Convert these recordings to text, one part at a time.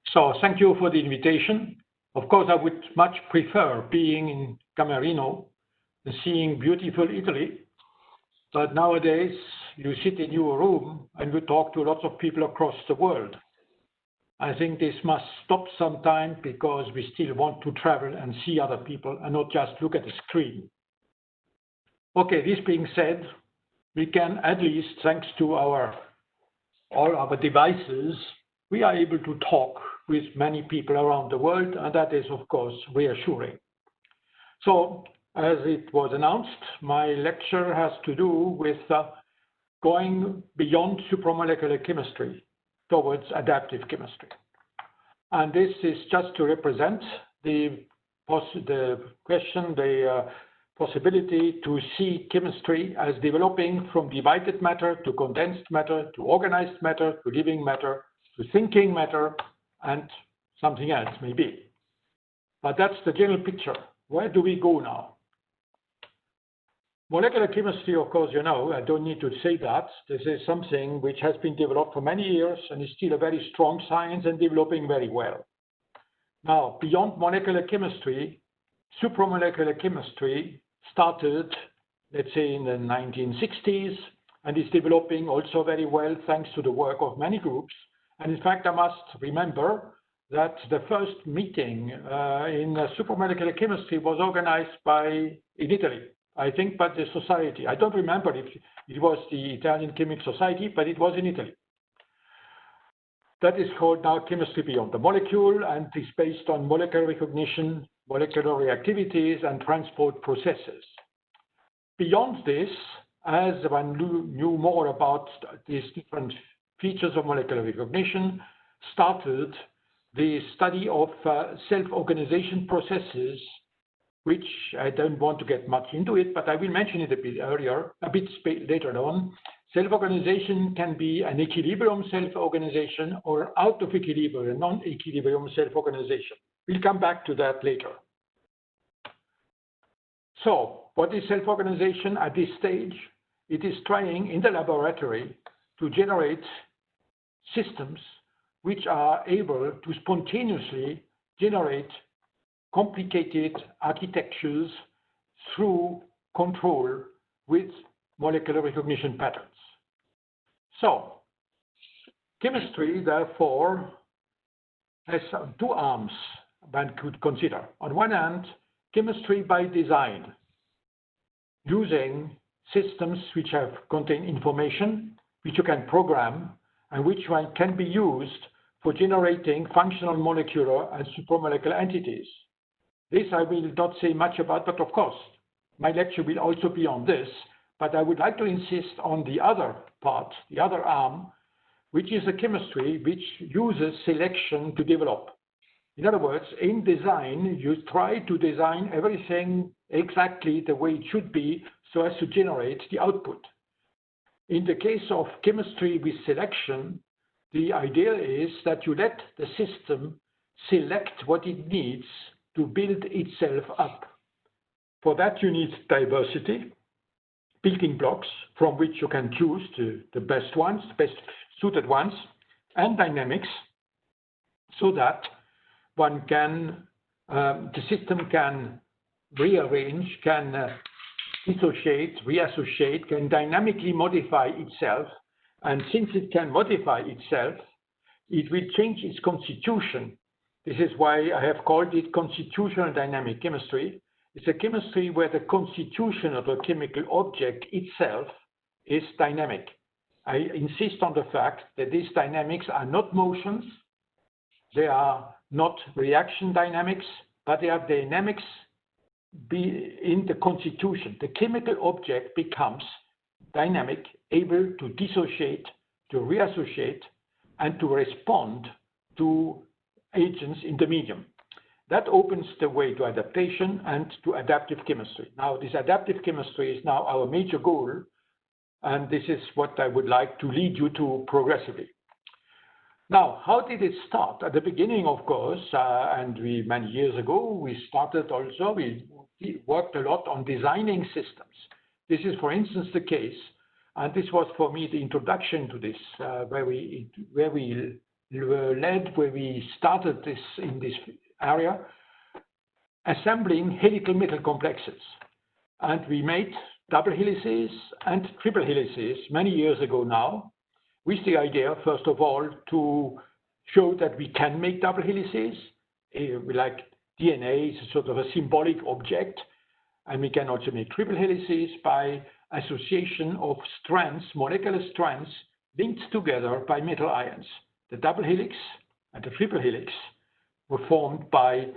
So thank you for the invitation. Of course, I would much prefer being in Camerino and seeing beautiful Italy. But nowadays, you sit in your room and you talk to lots of people across the world. I think this must stop sometime because we still want to travel and see other people and not just look at the screen. Okay, this being said, we can at least, thanks to all our devices, we are able to talk with many people around the world, and that is, of course, reassuring. So, as it was announced, my lecture has to do with going beyond supramolecular chemistry towards adaptive chemistry. And this is just to represent the possibility to see chemistry as developing from divided matter to condensed matter to organized matter to living matter to thinking matter and something else maybe. But that's the general picture. Where do we go now? Molecular chemistry, of course, you know, I don't need to say that. This is something which has been developed for many years and is still a very strong science and developing very well. Now, beyond molecular chemistry, supramolecular chemistry started, let's say, in the 1960s and is developing also very well thanks to the work of many groups. And in fact, I must remember that the first meeting in supramolecular chemistry was organized in Italy, I think, by the society. I don't remember if it was the Italian Chemical Society, but it was in Italy. That is called now Chemistry Beyond the Molecule and is based on molecular recognition, molecular reactivities, and transport processes. Beyond this, as one knew more about these different features of molecular recognition, started the study of self-organization processes, which I don't want to get much into it, but I will mention it a bit later on. Self-organization can be an equilibrium self-organization or out of equilibrium, non-equilibrium self-organization. We'll come back to that later. So, what is self-organization at this stage? It is trying in the laboratory to generate systems which are able to spontaneously generate complicated architectures through control with molecular recognition patterns. So, chemistry, therefore, has two arms one could consider. On one hand, chemistry by design, using systems which contain information, which you can program, and which can be used for generating functional molecular and supramolecular entities. This I will not say much about, but of course, my lecture will also be on this, but I would like to insist on the other part, the other arm, which is a chemistry which uses selection to develop. In other words, in design, you try to design everything exactly the way it should be so as to generate the output. In the case of chemistry with selection, the idea is that you let the system select what it needs to build itself up. For that, you need diversity, building blocks from which you can choose the best ones, the best suited ones, and dynamics, so that one can, the system can rearrange, can dissociate, reassociate, can dynamically modify itself. And since it can modify itself, it will change its constitution. This is why I have called it constitutional dynamic chemistry. It's a chemistry where the constitution of the chemical object itself is dynamic. I insist on the fact that these dynamics are not motions, they are not reaction dynamics, but they are dynamics in the constitution. The chemical object becomes dynamic, able to dissociate, to reassociate, and to respond to agents in the medium. That opens the way to adaptation and to adaptive chemistry. Now, this adaptive chemistry is now our major goal, and this is what I would like to lead you to progressively. Now, how did it start? At the beginning, of course, many years ago, we worked a lot on designing systems. This is, for instance, the case, and this was for me the introduction to this, where we led where we started this in this area, assembling helical metal complexes. And we made double helices and triple helices many years ago now, with the idea, first of all, to show that we can make double helices. Like DNA is sort of a symbolic object, and we can also make triple helices by association of strands, molecular strands, linked together by metal ions. The double helix and the triple helix were formed by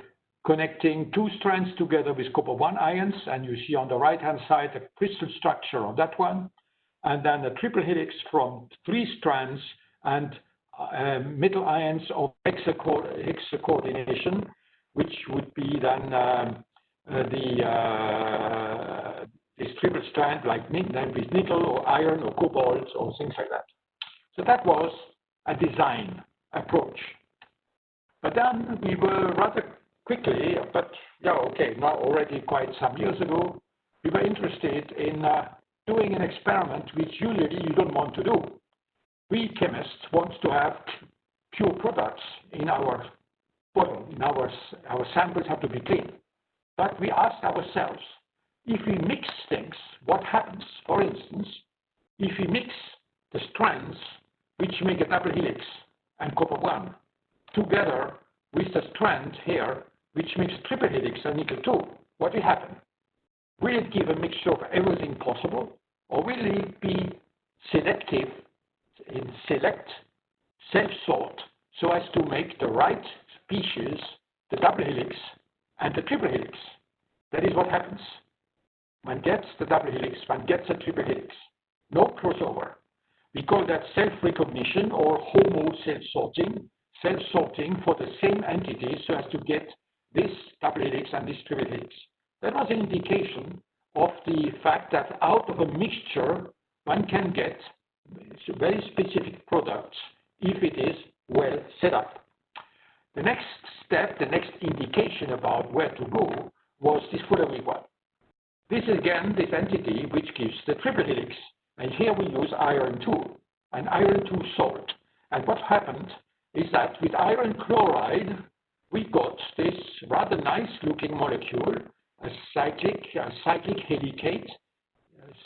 connecting two strands together with copper-1 ions, and you see on the right-hand side the crystal structure of that one, and then a triple helix from 3 strands and metal ions of hexacoordination, which would be then this triple strand like with nickel or iron or cobalt or things like that. So that was a design approach. But then we were rather quickly, but yeah, okay, now already quite some years ago, we were interested in doing an experiment which usually you don't want to do. We chemists want to have pure products in our bottle. Our samples have to be clean. But we asked ourselves, if we mix things, what happens? For instance, if we mix the strands which make a double helix and copper-1 together with the strand here which makes triple helix and nickel-2, what will happen? Will it give a mixture of everything possible, or will it be selective, select, self-sort, so as to make the right species, the double helix and the triple helix? That is what happens. One gets the double helix, one gets a triple helix. No crossover. We call that self-recognition or homo self-sorting for the same entity so as to get this double helix and this triple helix. That was an indication of the fact that out of a mixture, one can get very specific products if it is well set up. The next step, the next indication about where to go was this following one. This is again this entity which gives the triple helix, and here we use iron 2, an iron 2 salt. And what happened is that with iron chloride, we got this rather nice looking molecule, a cyclic helicate,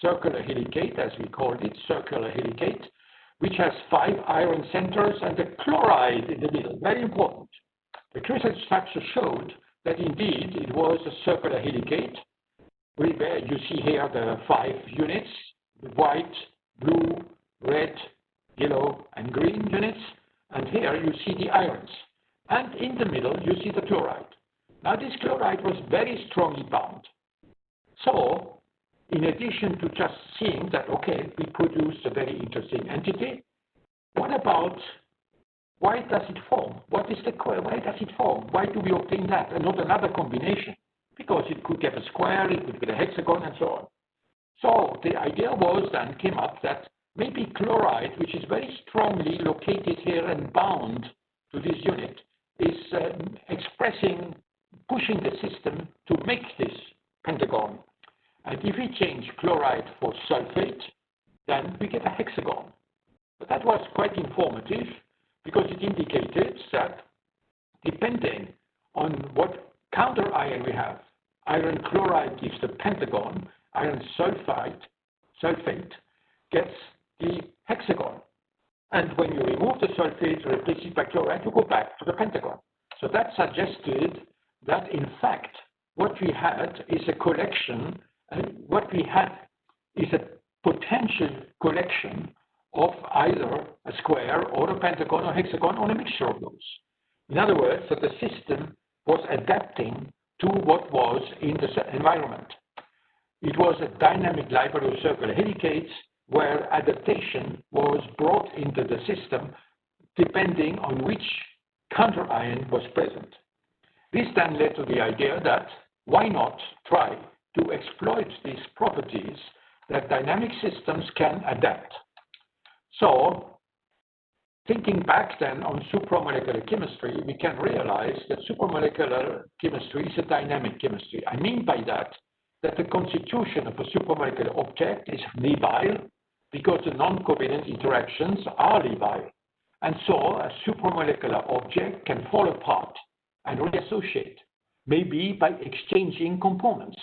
circular helicate as we called it, circular helicate, which has 5 iron centers and a chloride in the middle, very important. The crystal structure showed that indeed it was a circular helicate. You see here the 5 units, white, blue, red, yellow, and green units. And here you see the irons. And in the middle, you see the chloride. Now, this chloride was very strongly bound. So, in addition to just seeing that, okay, we produced a very interesting entity, what about why does it form? Why does it form? Why do we obtain that and not another combination? Because it could get a square, it could get a hexagon, and so on. So the idea came up that maybe chloride, which is very strongly located here and bound to this unit, is pushing the system to make this pentagon. And if we change chloride for sulfate, then we get a hexagon. But that was quite informative because it indicated that depending on what counter ion we have, iron chloride gives the pentagon, iron sulfate gets the hexagon. And when you remove the sulfate, replace it by chloride, you go back to the pentagon. So that suggested that in fact, what we had is a collection, and what we had is a potential collection of either a square or a pentagon or hexagon or a mixture of those. In other words, that the system was adapting to what was in the environment. It was a dynamic library of circular helicates where adaptation was brought into the system depending on which counter ion was present. This then led to the idea that why not try to exploit these properties that dynamic systems can adapt. So, thinking back then on supramolecular chemistry, we can realize that supramolecular chemistry is a dynamic chemistry. I mean by that the constitution of a supramolecular object is labile because the non-covalent interactions are labile. And so a supramolecular object can fall apart and reassociate, maybe by exchanging components.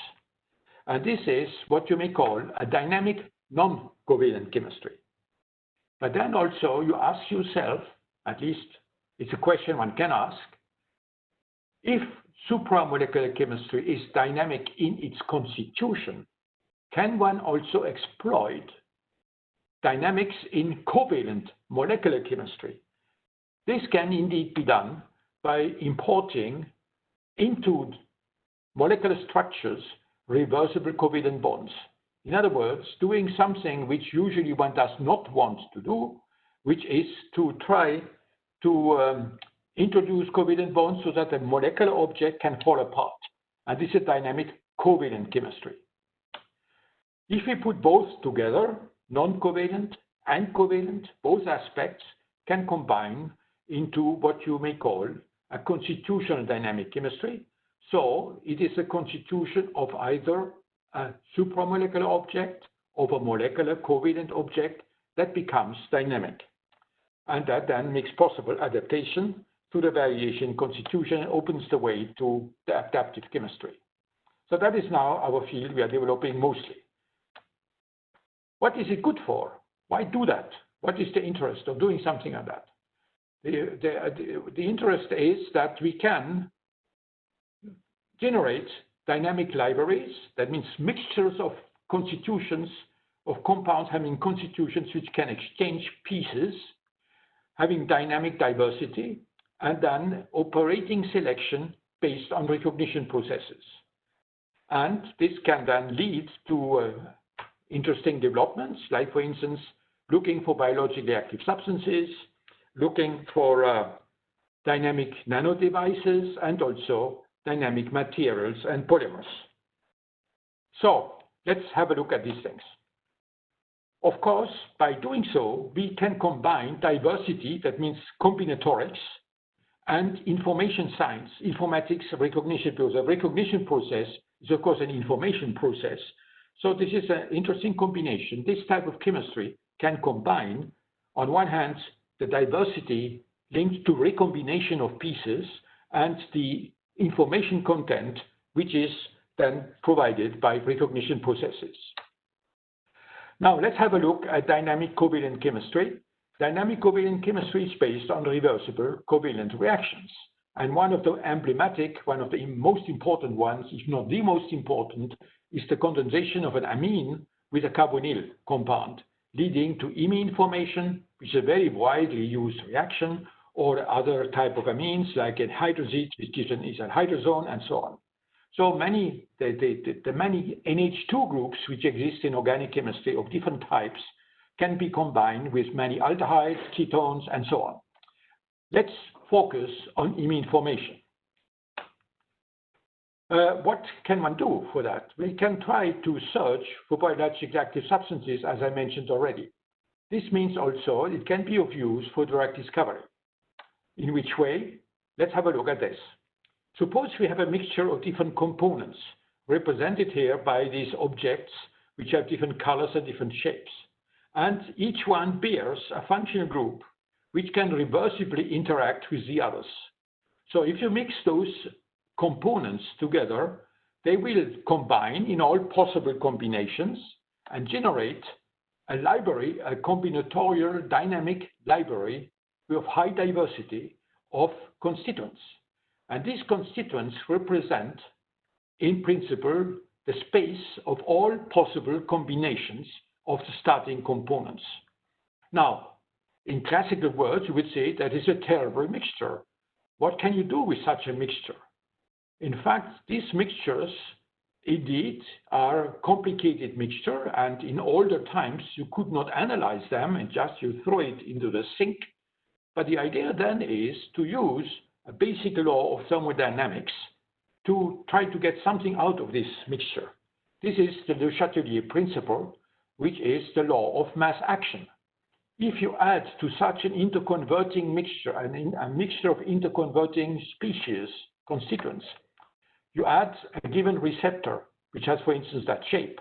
And this is what you may call a dynamic non-covalent chemistry. But then also you ask yourself, at least it's a question one can ask, if supramolecular chemistry is dynamic in its constitution, can one also exploit dynamics in covalent molecular chemistry? This can indeed be done by importing into molecular structures reversible covalent bonds. In other words, doing something which usually one does not want to do, which is to try to introduce covalent bonds so that a molecular object can fall apart. And this is dynamic covalent chemistry. If we put both together, non-covalent and covalent, both aspects can combine into what you may call a constitutional dynamic chemistry. So it is a constitution of either a supramolecular object or a molecular covalent object that becomes dynamic. And that then makes possible adaptation to the variation constitution and opens the way to the adaptive chemistry. So that is now our field we are developing mostly. What is it good for? Why do that? What is the interest of doing something like that? The interest is that we can generate dynamic libraries, that means mixtures of constitutions of compounds having constitutions which can exchange pieces, having dynamic diversity, and then operating selection based on recognition processes. And this can then lead to interesting developments, like for instance, looking for biologically active substances, looking for dynamic nanodevices, and also dynamic materials and polymers. So let's have a look at these things. Of course, by doing so, we can combine diversity, that means combinatorics, and information science, informatics recognition process. A recognition process is, of course, an information process. So this is an interesting combination. This type of chemistry can combine, on one hand, the diversity linked to recombination of pieces and the information content, which is then provided by recognition processes. Now, let's have a look at dynamic covalent chemistry. Dynamic covalent chemistry is based on reversible covalent reactions. And one of the emblematic, one of the most important ones, if not the most important, is the condensation of an amine with a carbonyl compound, leading to imine formation, which is a very widely used reaction, or other type of amines like anhydrazine, which gives an ethyl hydrazone, and so on. So many, the many NH2 groups which exist in organic chemistry of different types can be combined with many aldehydes, ketones, and so on. Let's focus on imine formation. What can one do for that? We can try to search for biologically active substances, as I mentioned already. This means also it can be of use for drug discovery. In which way? Let's have a look at this. Suppose we have a mixture of different components, represented here by these objects, which have different colors and different shapes. And each one bears a functional group which can reversibly interact with the others. So if you mix those components together, they will combine in all possible combinations and generate a library, a combinatorial dynamic library with high diversity of constituents. And these constituents represent, in principle, the space of all possible combinations of the starting components. Now, in classical words, you would say that is a terrible mixture. What can you do with such a mixture? In fact, these mixtures indeed are a complicated mixture, and in older times you could not analyze them and just you throw it into the sink. But the idea then is to use a basic law of thermodynamics to try to get something out of this mixture. This is the Le Chatelier principle, which is the law of mass action. If you add to such an interconverting mixture, a mixture of interconverting species, constituents, you add a given receptor, which has, for instance, that shape.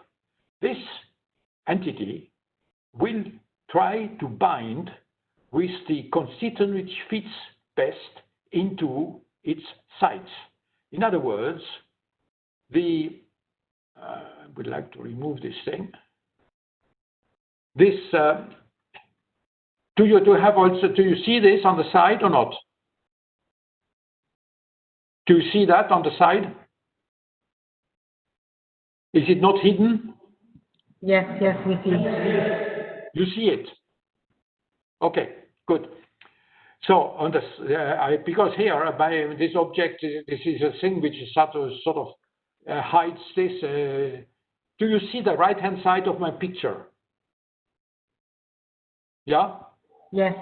This entity will try to bind with the constituent which fits best into its sites. In other words, I would like to remove this thing. This, do you see this on the side or not? Do you see that on the side? Is it not hidden? Yes, we see. You see it? Okay, good. So on this, because here by this object, this is a thing which is sort of hides this. Do you see the right-hand side of my picture? Yeah? Yes.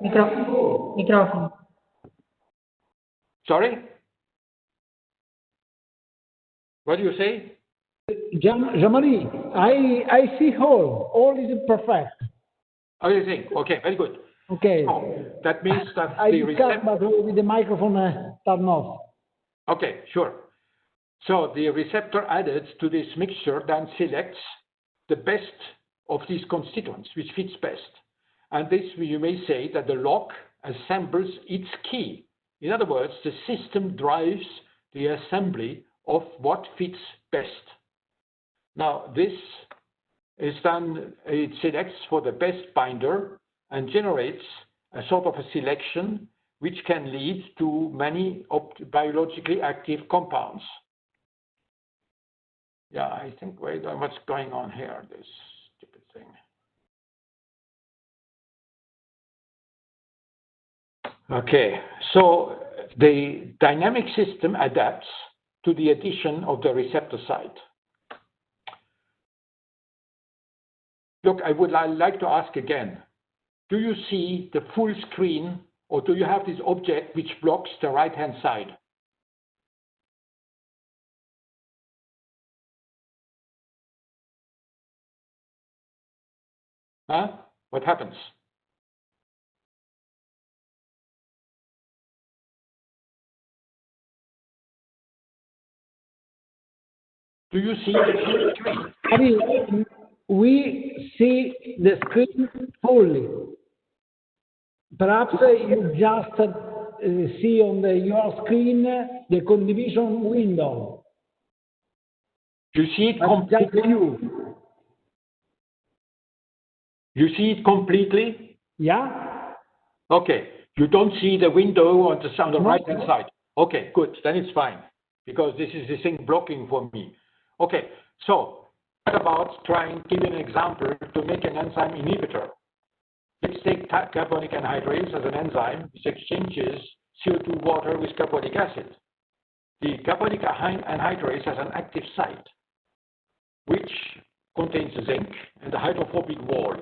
Microphone. Sorry? What do you say? Jean-Marie, I see all is perfect. Oh, you think? Okay, very good. Okay. So that means that I the discussed, but with the microphone turned off. Okay, sure. So the receptor added to this mixture then selects the best of these constituents, which fits best. And this, you may say that the lock assembles its key. In other words, the system drives the assembly of what fits best. Now, this is done, it selects for the best binder and generates a sort of a selection which can lead to many biologically active compounds. Yeah, I think, wait, what's going on here, this stupid thing. Okay, so the dynamic system adapts to the addition of the receptor site. Look, I would like to ask again, do you see the full screen, or do you have this object which blocks the right-hand side? Huh? What happens? Do you see the full screen? I mean, we see the screen fully. Perhaps you just see on your screen the condivision window. You see it completely? You see it completely? Yeah? Okay. You don't see the window on the right-hand side. Okay, good. Then it's fine, because this is the thing blocking for me. Okay, so what about trying to give you an example to make an enzyme inhibitor? Let's take carbonic anhydrase as an enzyme which exchanges CO2 water with carbonic acid. The carbonic anhydrase has an active site which contains zinc and the hydrophobic wall.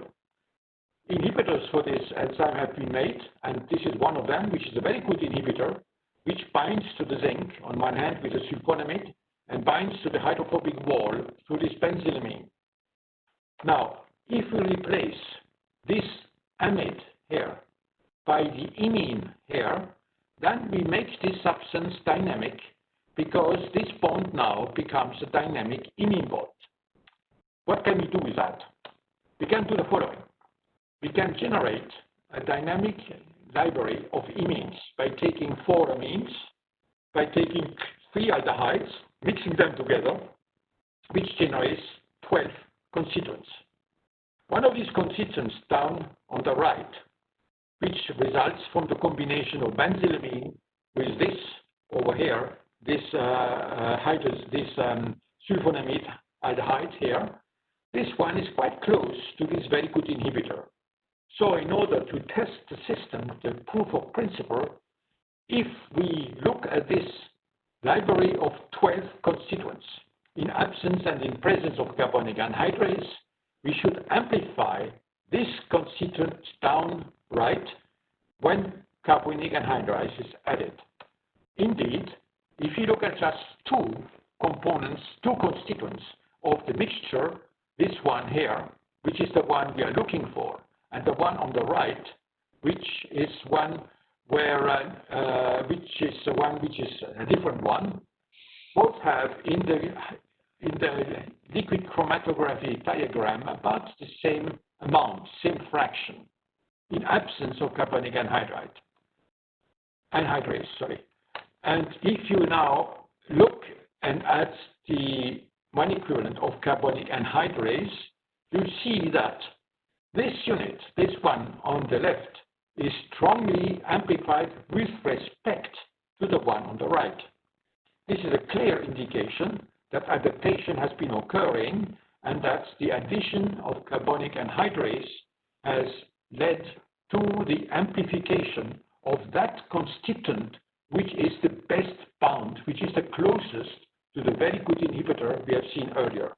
Inhibitors for this enzyme have been made, and this is one of them, which is a very good inhibitor, which binds to the zinc on one hand with a sulfonamide and binds to the hydrophobic wall through this benzylamine. Now, if we replace this amide here by the imine here, then we make this substance dynamic, because this bond now becomes a dynamic imine bond. What can we do with that? We can do the following. We can generate a dynamic library of imines by taking 4 amines, by taking 3 aldehydes, mixing them together, which generates 12 constituents. One of these constituents down on the right, which results from the combination of benzylamine with this over here, this sulfonamide aldehyde here, this one is quite close to this very good inhibitor. So in order to test the system, the proof of principle, if we look at this library of 12 constituents, in absence and in presence of carbonic anhydrase, we should amplify this constituent down right when carbonic anhydrase is added. Indeed, if you look at just 2 components, 2 constituents of the mixture, this one here, which is the one we are looking for, and the one on the right, which is one where, which is a different one, both have in the liquid chromatography diagram about the same amount, same fraction, in absence of carbonic anhydrase. And if you now look and at the one equivalent of carbonic anhydrase, you see that this unit, this one on the left, is strongly amplified with respect to the one on the right. This is a clear indication that adaptation has been occurring and that the addition of carbonic anhydrase has led to the amplification of that constituent which is the best bound, which is the closest to the very good inhibitor we have seen earlier.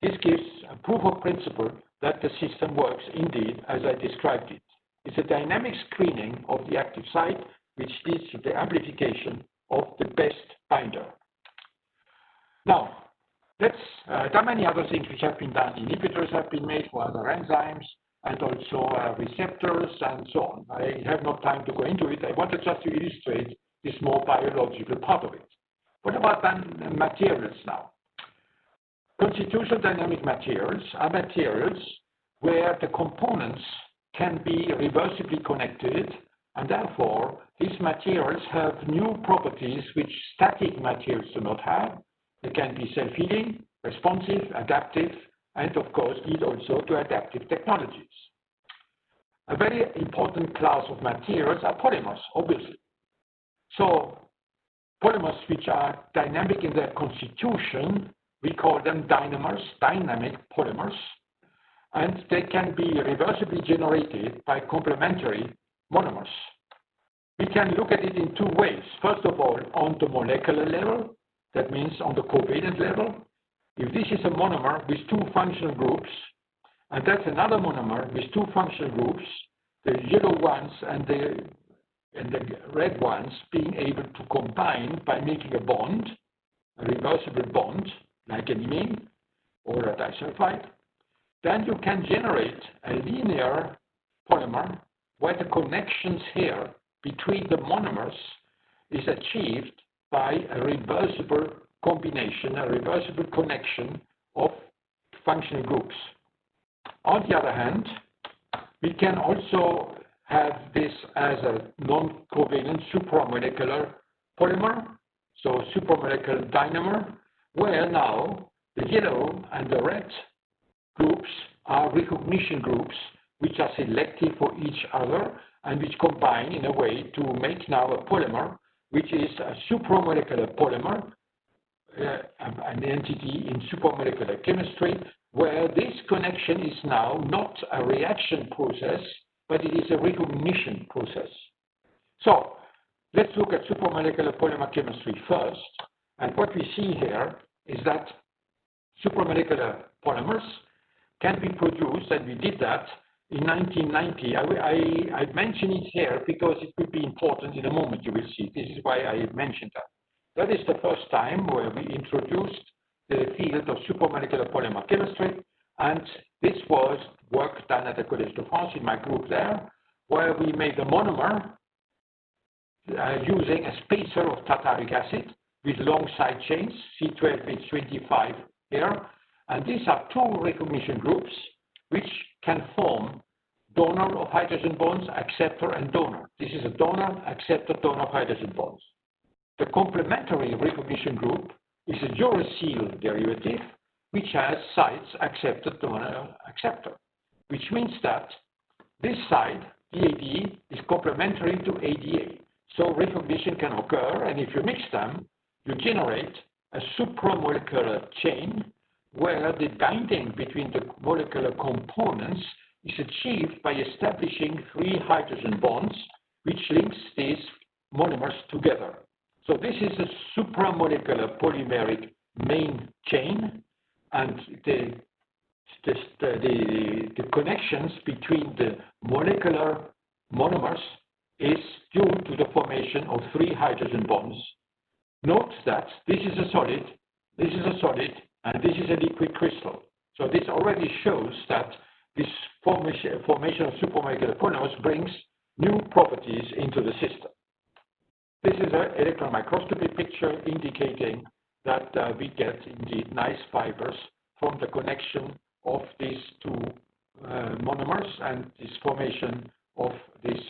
This gives a proof of principle that the system works indeed as I described it. It's a dynamic screening of the active site which leads to the amplification of the best binder. Now, there are many other things which have been done. Inhibitors have been made for other enzymes and also receptors and so on. I have no time to go into it. I wanted just to illustrate this more biological part of it. What about then materials now? Constitutional dynamic materials are materials where the components can be reversibly connected, and therefore these materials have new properties which static materials do not have. They can be self-healing, responsive, adaptive, and of course lead also to adaptive technologies. A very important class of materials are polymers, obviously. So polymers which are dynamic in their constitution, we call them dynamers, dynamic polymers, and they can be reversibly generated by complementary monomers. We can look at it in two ways. First of all, on the molecular level, that means on the covalent level. If this is a monomer with two functional groups, and that's another monomer with two functional groups, the yellow ones and the red ones being able to combine by making a bond, a reversible bond, like an imine or a disulfide, then you can generate a linear polymer where the connections here between the monomers is achieved by a reversible combination, a reversible connection of functional groups. On the other hand, we can also have this as a non-covalent supramolecular polymer, so supramolecular dynamer, where now the yellow and the red groups are recognition groups which are selective for each other and which combine in a way to make now a polymer which is a supramolecular polymer, an entity in supramolecular chemistry, where this connection is now not a reaction process, but it is a recognition process. So let's look at supramolecular polymer chemistry first. And what we see here is that supramolecular polymers can be produced, and we did that in 1990. I mention it here because it will be important in a moment, you will see. This is why I mentioned that. That is the first time where we introduced the field of supramolecular polymer chemistry, and this was work done at the Collège de France in my group there, where we made a monomer using a spacer of tartaric acid with long side chains, C12, H25 here, and these are two recognition groups which can form donor of hydrogen bonds, acceptor, and donor. This is a donor, acceptor, donor of hydrogen bonds. The complementary recognition group is a uracil derivative which has sites acceptor, donor, acceptor, which means that this side, DAD, is complementary to ADA. So recognition can occur, and if you mix them, you generate a supramolecular chain where the binding between the molecular components is achieved by establishing three hydrogen bonds, which links these monomers together. So this is a supramolecular polymeric main chain, and the connections between the molecular monomers is due to the formation of three hydrogen bonds. Note that this is a solid, and this is a liquid crystal. So this already shows that this formation of supramolecular polymers brings new properties into the system. This is an electron microscopy picture indicating that we get indeed nice fibers from the connection of these two monomers polymers and this formation of this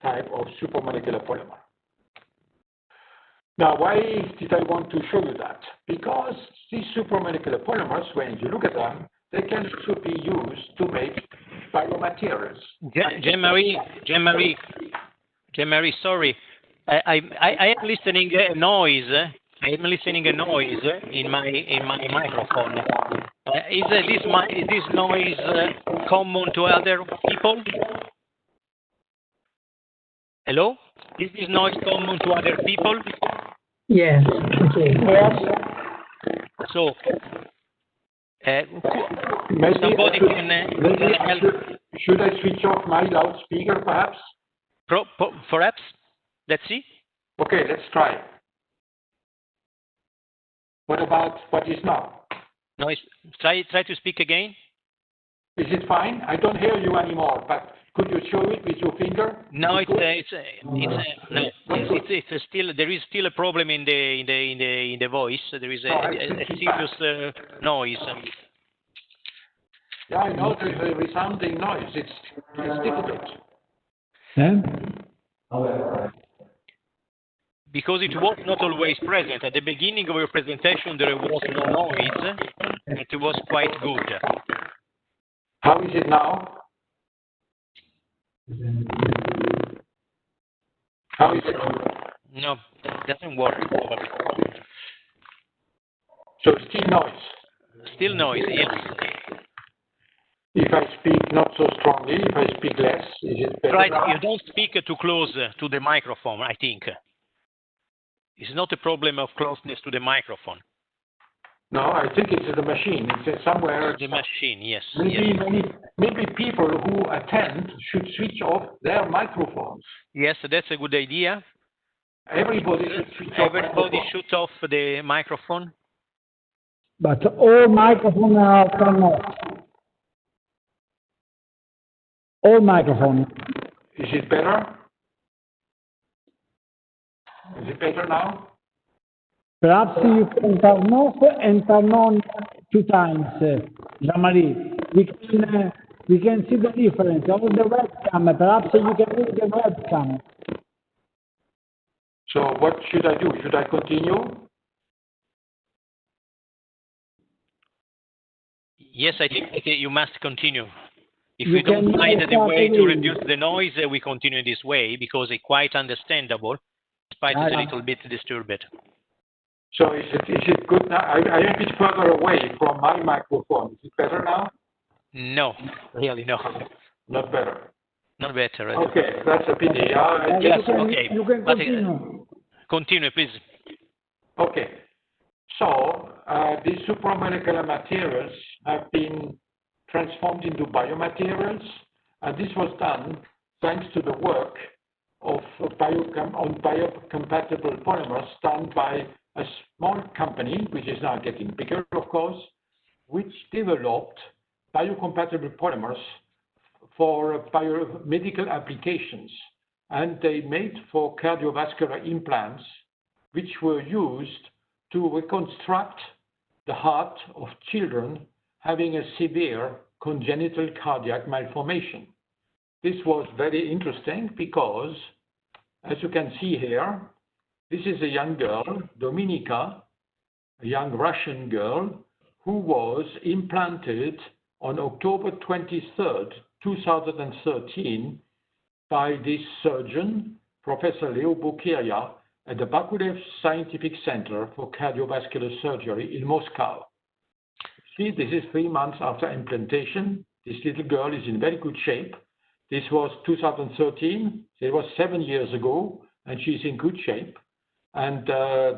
type of supramolecular polymer. Now, why did I want to show you that? Because these supramolecular polymers, when you look at them, they can also be used to make biomaterials. Jean-Marie, sorry. I am listening a noise. I am listening a noise in my microphone. Is this noise common to other people? Hello? Is this noise common to other people? Yes. Okay. Yes. So, Maybe somebody can help. Should I switch off my loudspeaker, perhaps? Perhaps? Let's see. Okay, let's try. What about what is now? No, try to speak again. Is it fine? I don't hear you anymore, but could you show it with your finger? No, it's still, there is still a problem in the voice. There is a serious noise. Yeah, I know there's a resounding noise. It's difficult. Because it was not always present. At the beginning of your presentation, there was no noise. It was quite good. How is it now? How is it? No, it doesn't work. So still noise. Still noise, yes. If I speak not so strongly, if I speak less, is it better? Right, now? you don't speak too close to the microphone, I think. It's not a problem of closeness to the microphone. No, I think it's the machine. It's somewhere. The machine, yes. Maybe people who attend should switch off their microphones. Yes, that's a good idea. Everybody should switch off. Everybody shut off the microphone. But all microphones are turned off. All microphones. Is it better? Is it better now? Perhaps you can turn off and turn on 2 times, Jean-Marie. We can see the difference of the webcam. Perhaps you can read the webcam. So what should I do? Should I continue? Yes, I think you must continue. If You we don't can find the start way to again. reduce the noise, we continue this way because it's quite understandable, despite it's a little bit disturbed. So is it good now? I am a bit further away from my microphone. Is it better now? No, really no. Not better. Not better. Okay, that's a pity. Yes, You can, okay. You can But, continue. continue, please. Okay. So these supramolecular materials have been transformed into biomaterials, and this was done thanks to the work of biocompatible polymers done by a small company, which is now getting bigger, of course, which developed biocompatible polymers for biomedical applications. And they made for cardiovascular implants, which were used to reconstruct the heart of children having a severe congenital cardiac malformation. This was very interesting because, as you can see here, this is a young girl, Dominika, a young Russian girl, who was implanted on October 23rd, 2013, by this surgeon, Professor Leo Bukiria, at the Bakulev Scientific Center for Cardiovascular Surgery in Moscow. See, this is 3 months after implantation. This little girl is in very good shape. This was 2013. It was 7 years ago, and she's in good shape. And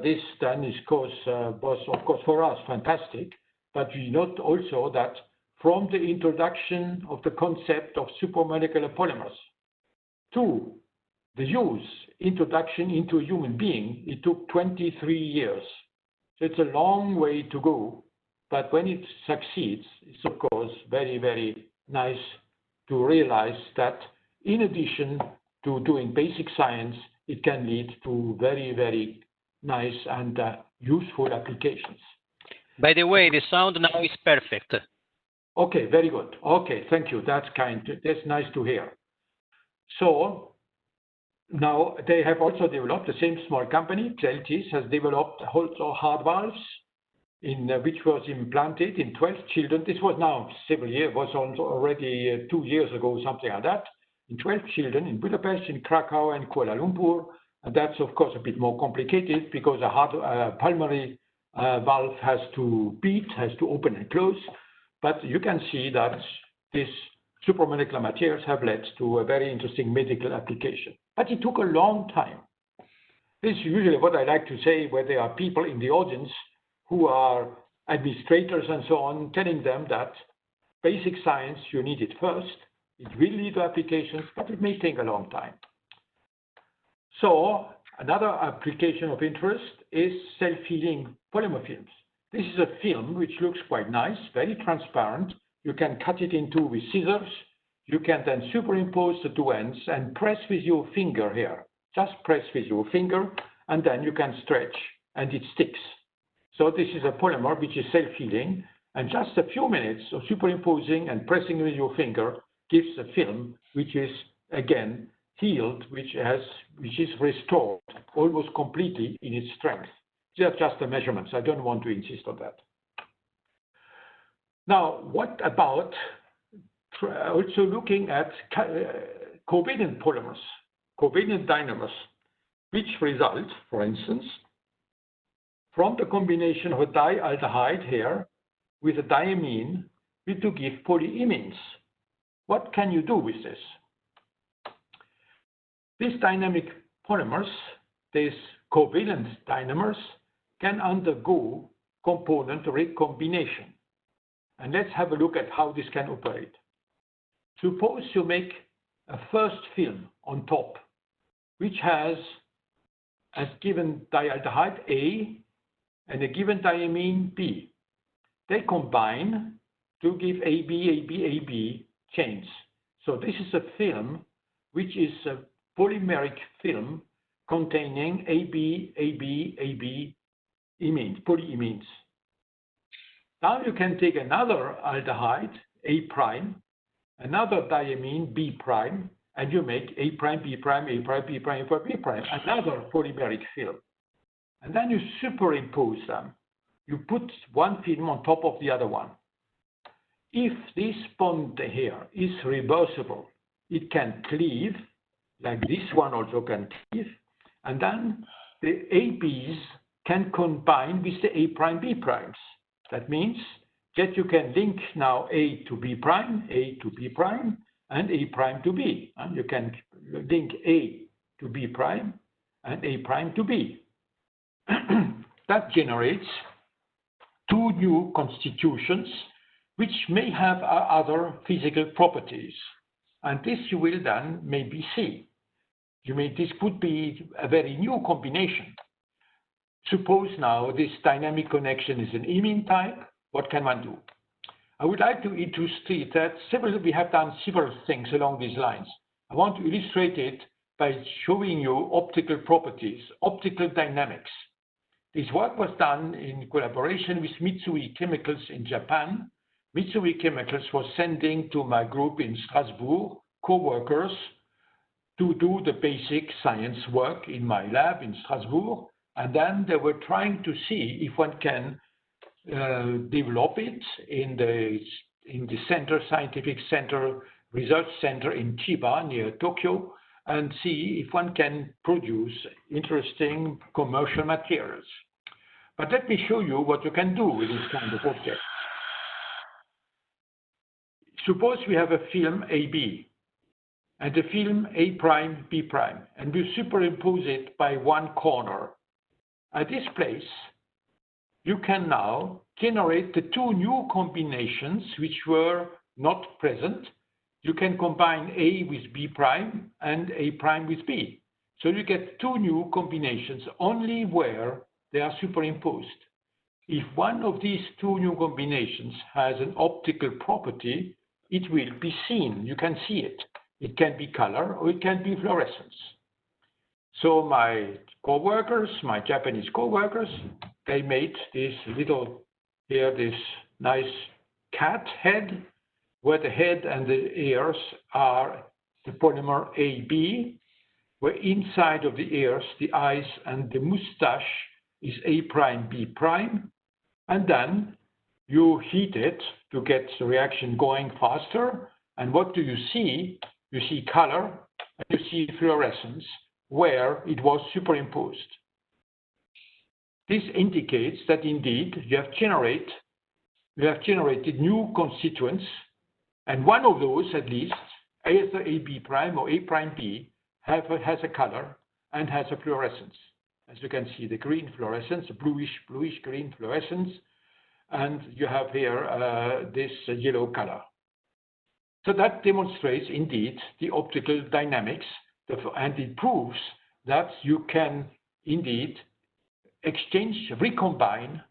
this then is, was, of course, for us fantastic. But we note also that from the introduction of the concept of supramolecular polymers to the introduction into a human being, it took 23 years. So it's a long way to go. But when it succeeds, it's of course very, very nice to realize that in addition to doing basic science, it can lead to very, very nice and useful applications. By the way, the sound now is perfect. Okay, very good. Okay, thank you. That's nice to hear. So now they have also developed, the same small company, Celtis, has developed also heart valves which was implanted in 12 children. This was now several years, was already 2 years ago, something like that, in 12 children in Budapest, in Krakow, and Kuala Lumpur. And that's, of course, a bit more complicated because a pulmonary valve has to beat, has to open and close. But you can see that these supramolecular materials have led to a very interesting medical application. But it took a long time. This is usually what I like to say, where there are people in the audience who are administrators and so on, telling them that basic science, you need it first. It will lead to applications, but it may take a long time. So another application of interest is self-healing polymer films. This is a film which looks quite nice, very transparent. You can cut it in two with scissors. You can then superimpose the two ends and press with your finger here. Just press with your finger, and then you can stretch, and it sticks. So this is a polymer which is self-healing, and just a few minutes of superimposing and pressing with your finger gives a film which is again healed, which is restored almost completely in its strength. These are just the measurements. I don't want to insist on that. Now, what about also looking at covalent polymers, covalent dynamers, which result, for instance, from the combination of a dialdehyde here with a diamine to give polyimines. What can you do with this? These dynamic polymers, these covalent dynamers, can undergo component recombination. And let's have a look at how this can operate. Suppose you make a first film on top, which has a given dialdehyde A and a given diamine B. They combine to give AB, AB, AB chains. So this is a film which is a polymeric film containing AB, AB, AB imines, polyimines. Now you can take another aldehyde, A prime, another diamine, B prime, and you make A prime, B prime, A prime, B prime, A prime, B prime, another polymeric film. And then you superimpose them. You put one film on top of the other one. If this bond here is reversible, it can cleave, like this one also can cleave, and then the ABs can combine with the A prime, B primes. That means that you can link now A to B prime, A to B prime, and A prime to B. And you can link A to B prime and A prime to B. That generates two new constitutions which may have other physical properties. And this you will then maybe see. This could be a very new combination. Suppose now this dynamic connection is an imine type. What can one do? I would like to illustrate that we have done several things along these lines. I want to illustrate it by showing you optical properties, optical dynamics. This work was done in collaboration with Mitsui Chemicals in Japan. Mitsui Chemicals was sending to my group in Strasbourg co-workers to do the basic science work in my lab in Strasbourg. And then they were trying to see if one can develop it in the center, scientific center, research center in Chiba near Tokyo, and see if one can produce interesting commercial materials. But let me show you what you can do with this kind of object. Suppose we have a film AB and a film A prime, B prime, and we superimpose it by one corner. At this place, you can now generate the two new combinations which were not present. You can combine A with B prime and A prime with B. So you get two new combinations only where they are superimposed. If one of these two new combinations has an optical property, it will be seen. You can see it. It can be color or it can be fluorescence. So my co-workers, my Japanese co-workers, they made this little, here, this nice cat head, where the head and the ears are the polymer AB, where inside of the ears, the eyes and the mustache is A prime, B prime, and then you heat it to get the reaction going faster. And what do you see? You see color and you see fluorescence where it was superimposed. This indicates that indeed you have generated new constituents, and one of those at least, either AB prime or A prime B, has a color and has a fluorescence. As you can see, the green fluorescence, bluish green fluorescence, and you have here this yellow color. So that demonstrates indeed the optical dynamics, and it proves that you can indeed recombine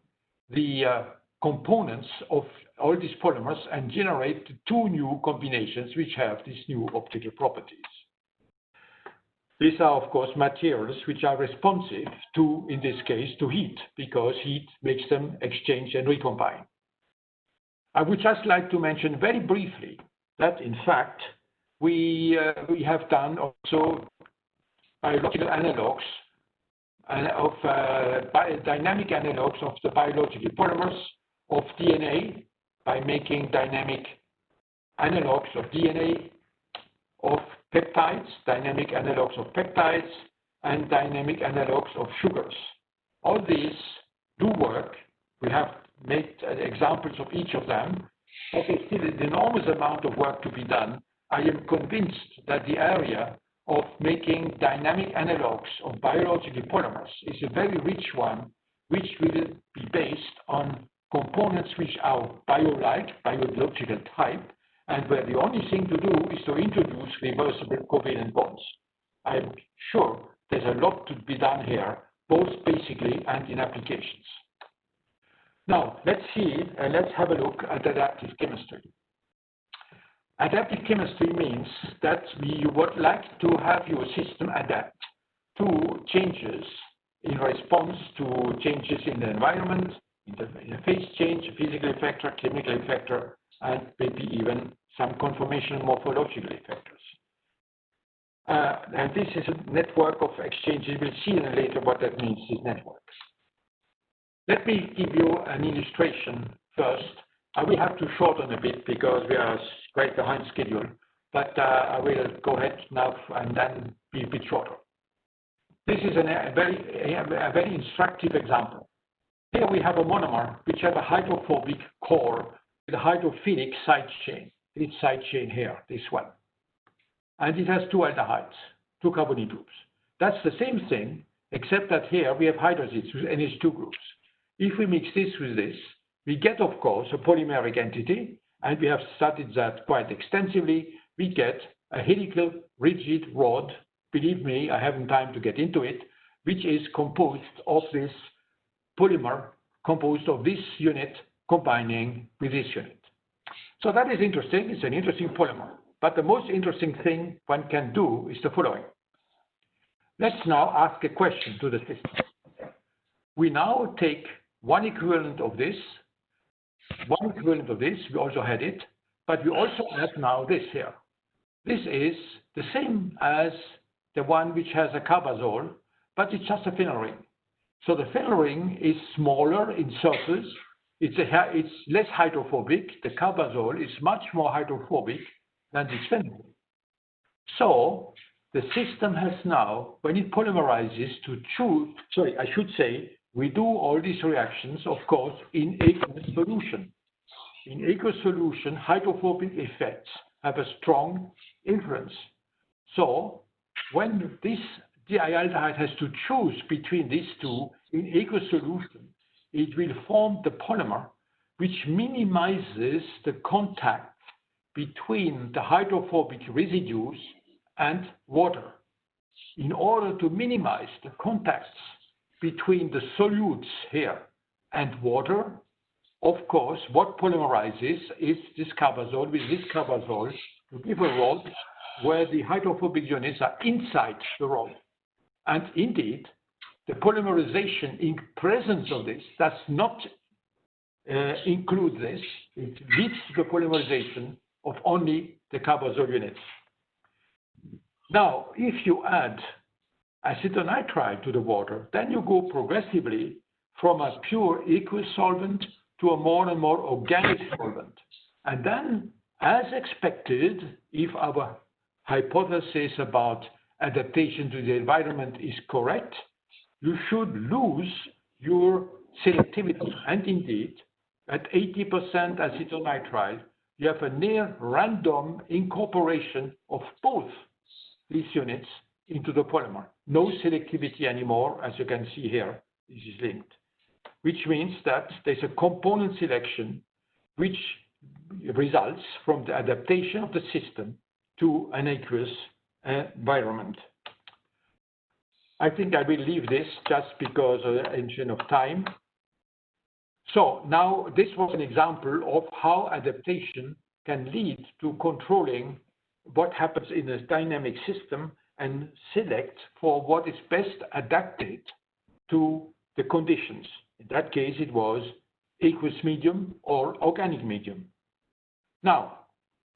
the components of all these polymers and generate two new combinations which have these new optical properties. These are, of course, materials which are responsive to, in this case, to heat, because heat makes them exchange and recombine. I would just like to mention very briefly that, in fact, we have done also biological analogs of dynamic analogs of the biological polymers of DNA by making dynamic analogs of DNA, of peptides, dynamic analogs of peptides, and dynamic analogs of sugars. All these do work. We have made examples of each of them, but there's still an enormous amount of work to be done. I am convinced that the area of making dynamic analogs of biological polymers is a very rich one, which will be based on components which are bio-like, biological type, and where the only thing to do is to introduce reversible covalent bonds. I'm sure there's a lot to be done here, both basically and in applications. Now, let's have a look at adaptive chemistry. Adaptive chemistry means that you would like to have your system adapt to changes in response to changes in the environment, in the phase change, physical effector, chemical effector, and maybe even some conformational morphological effectors. And this is a network of exchanges. We'll see later what that means, this network. Let me give you an illustration first. I will have to shorten a bit because we are quite behind schedule, but I will go ahead now and then be a bit shorter. This is a very instructive example. Here we have a monomer which has a hydrophobic core with a hydrophilic side chain. This side chain here, this one. And it has two aldehydes, two carbonyl groups. That's the same thing, except that here we have hydroxides with NH2 groups. If we mix this with this, we get, of course, a polymeric entity, and we have studied that quite extensively. We get a helical rigid rod. Believe me, I haven't time to get into it, which is composed of this polymer, composed of this unit combining with this unit. So that is interesting. It's an interesting polymer. But the most interesting thing one can do is the following. Let's now ask a question to the system. We now take one equivalent of this, we also had it, but we also add now this here. This is the same as the one which has a carbazole, but it's just a phenyl ring. So the phenyl ring is smaller in surface, it's less hydrophobic. The carbazole is much more hydrophobic than this phenyl ring. So the system has now, when it polymerizes to choose, we do all these reactions, of course, in aqueous solution. In aqueous solution, hydrophobic effects have a strong influence. So when this dialdehyde has to choose between these two in aqueous solution, it will form the polymer which minimizes the contact between the hydrophobic residues and water. In order to minimize the contacts between the solutes here and water, of course, what polymerizes is this carbazole with this carbazole to give a rod where the hydrophobic units are inside the rod. And indeed, the polymerization in presence of this does not includes this. It leads to the polymerization of only the carbazole units. Now, if you add acetonitrile to the water, then you go progressively from a pure aqueous solvent to a more and more organic solvent. And then, as expected, if our hypothesis about adaptation to the environment is correct, you should lose your selectivity. And indeed, at 80% acetonitrile, you have a near random incorporation of both these units into the polymer. No selectivity anymore, as you can see here. This is linked, which means that there's a component selection which results from the adaptation of the system to an aqueous environment. I think I will leave this just because of the engine of time. So now this was an example of how adaptation can lead to controlling what happens in a dynamic system and select for what is best adapted to the conditions. In that case, it was aqueous medium or organic medium. Now,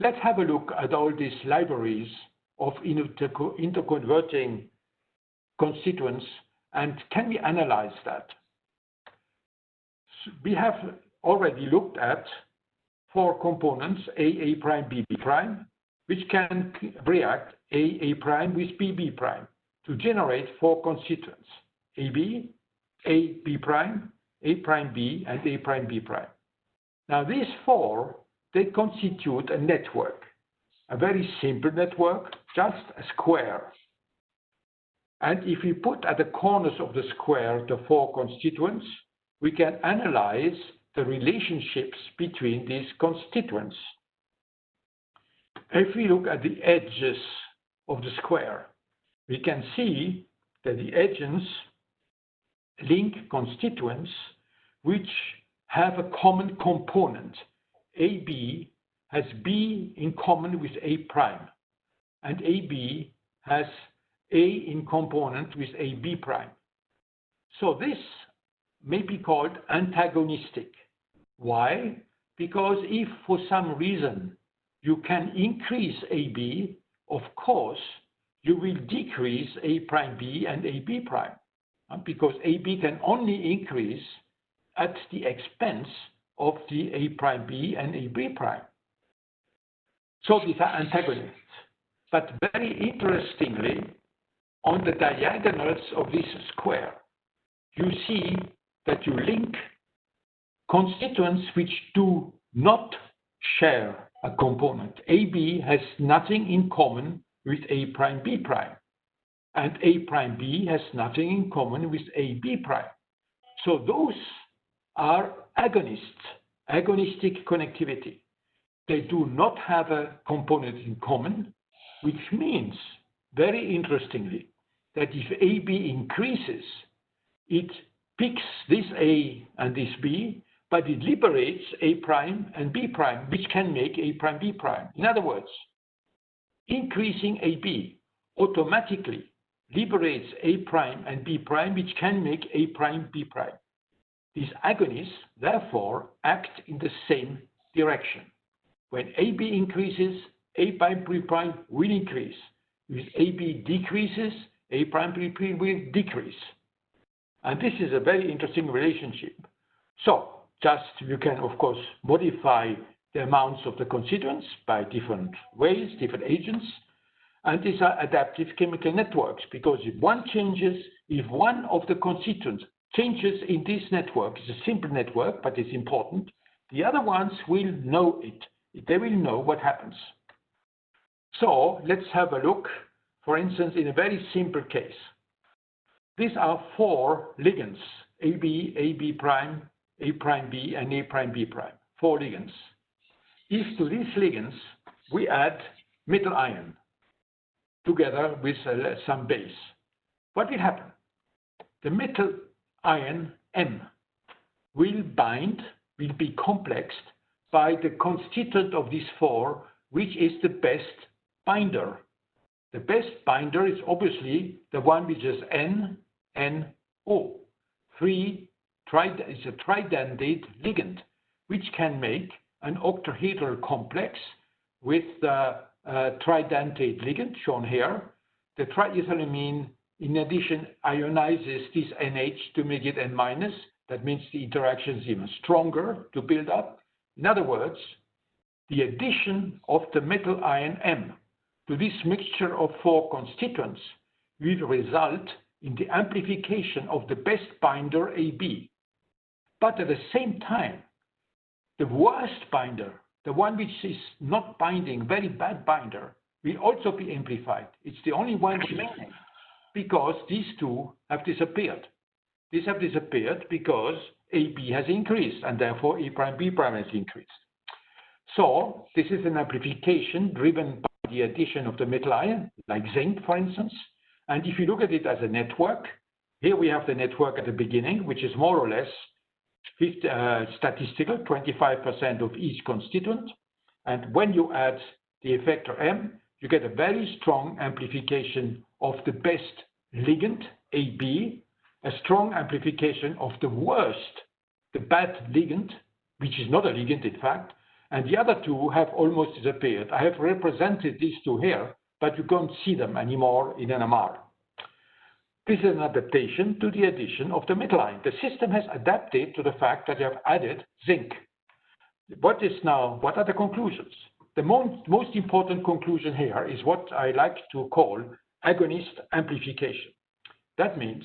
let's have a look at all these libraries of interconverting constituents, and can we analyze that? We have already looked at 4 components, A prime, B prime, which can react A prime with B prime to generate 4 constituents, AB, B prime, A prime B, and A prime B prime. Now these 4, they constitute a network, a very simple network, just a square. And if we put at the corners of the square the 4 constituents, we can analyze the relationships between these constituents. If we look at the edges of the square, we can see that the edges link constituents which have a common component. AB has B in common with A prime, and AB has A in component with AB prime. So this may be called antagonistic. Why? Because if for some reason you can increase AB, of course, you will decrease A prime B and AB prime, because AB can only increase at the expense of the A prime B and AB prime. So these are antagonists. But very interestingly, on the diagonals of this square, you see that you link constituents which do not share a component. AB has nothing in common with A prime B prime, and A prime B has nothing in common with AB prime. So those are agonists, agonistic connectivity. They do not have a component in common, which means, very interestingly, that if AB increases, it picks this A and this B, but it liberates A prime and B prime, which can make A prime B prime. In other words, increasing AB automatically liberates A prime and B prime, which can make A prime B prime. These agonists, therefore, act in the same direction. When AB increases, A prime B prime will increase. If AB decreases, A prime B prime will decrease. And this is a very interesting relationship. So, you can, of course, modify the amounts of the constituents by different ways, different agents. And these are adaptive chemical networks, because if one changes, if one of the constituents changes in this network, it's a simple network, but it's important, the other ones will know it. They will know what happens. So let's have a look, for instance, in a very simple case. These are 4 ligands, AB, AB prime, A prime B, and A prime B prime, 4 ligands. If to these ligands we add metal iron together with some base, what will happen? The metal ion M will be complexed by the constituent of these 4, which is the best binder. The best binder is obviously the one which is NO. It's a tridentate ligand. which can make an octahedral complex with the tridentate ligand shown here. The triethylamine, in addition, ionizes this NH to make it N-. That means the interaction is even stronger to build up. In other words, the addition of the metal ion M to this mixture of 4 constituents will result in the amplification of the best binder AB. But at the same time, the worst binder, the one which is not binding, very bad binder, will also be amplified. It's the only one remaining because these two have disappeared. These have disappeared because AB has increased and therefore A prime B prime has increased. So this is an amplification driven by the addition of the metal ion, like zinc, for instance. And if you look at it as a network, here we have the network at the beginning, which is more or less statistical, 25% of each constituent. And when you add the effector M, you get a very strong amplification of the best ligand, AB, a strong amplification of the worst, the bad ligand, which is not a ligand in fact, and the other two have almost disappeared. I have represented these two here, but you don't see them anymore in NMR. This is an adaptation to the addition of the metal ion. The system has adapted to the fact that you have added zinc. What are the conclusions? The most important conclusion here is what I like to call agonist amplification. That means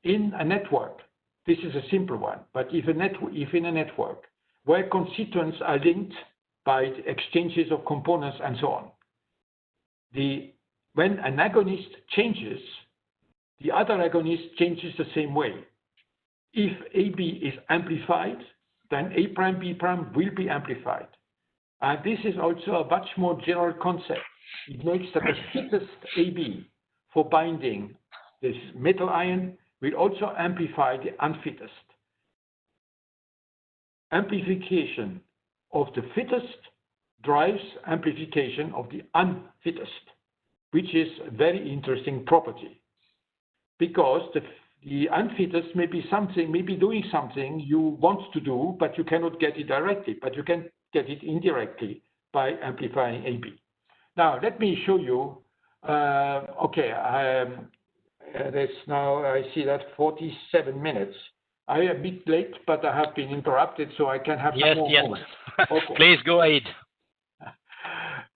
in a network, this is a simple one, but if in a network where constituents are linked by exchanges of components and so on, when an agonist changes, the other agonist changes the same way. If AB is amplified, then A prime B prime will be amplified. And this is also a much more general concept. It makes that the fittest AB for binding this metal ion will also amplify the unfittest. Amplification of the fittest drives amplification of the unfittest, which is a very interesting property. Because the unfittest may be doing something you want to do, but you cannot get it directly, but you can get it indirectly by amplifying AB. Now, let me show you, there's now, I see that 47 minutes. I am a bit late, but I have been interrupted, so I can have some more moments. Okay. Please go ahead.